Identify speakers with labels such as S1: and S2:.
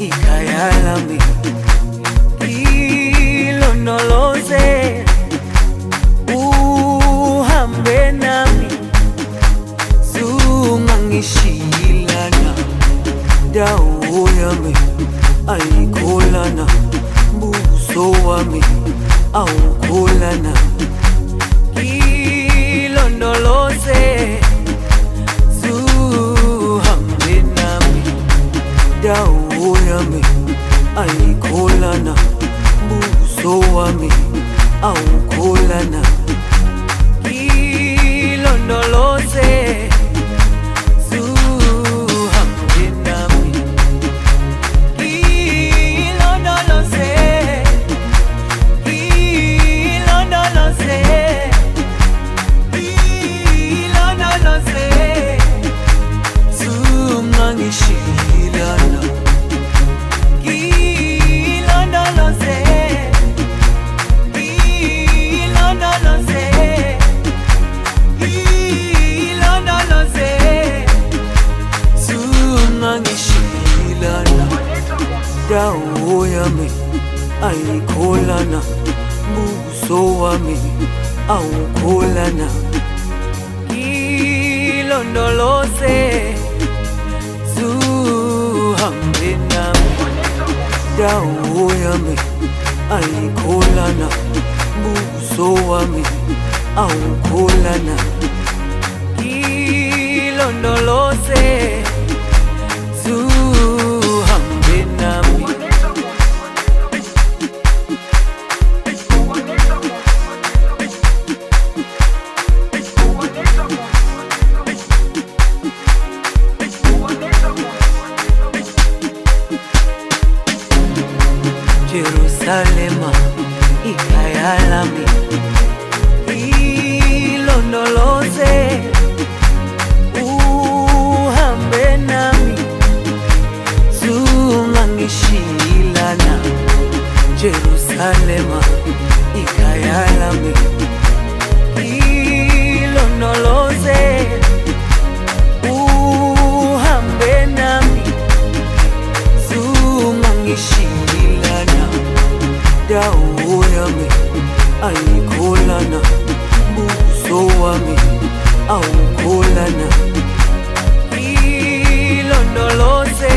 S1: ikhaya lami, ilondoloze, uhambe nami, zungangishilana, dawo yami ayikholana, buso wami awukholana, ilondoloze, zuhambe nami, dawo yami ayikholana, buso wami awukholana, ilondoloze, zuhambe nami, ilondoloze, ilondoloze, ilondoloze, zungangishilana, ilondoloze, ilondoloze, ilondoloze, zungangishilana, dawo yami ayikholana, buso wami awukholana, ilondoloze, zuhambe nami, dawo yami ayikholana, buso wami awukholana, ilondoloze, zuhambe nami. Jerusalema, ikhaya lami, ilondoloze, uhambe nami, zungangishilana. Jerusalema, ikhaya lami, ilondoloze, uhambe nami, zungangishilana, dawo yami ayikholana, buso wami awukholana, ilondoloze,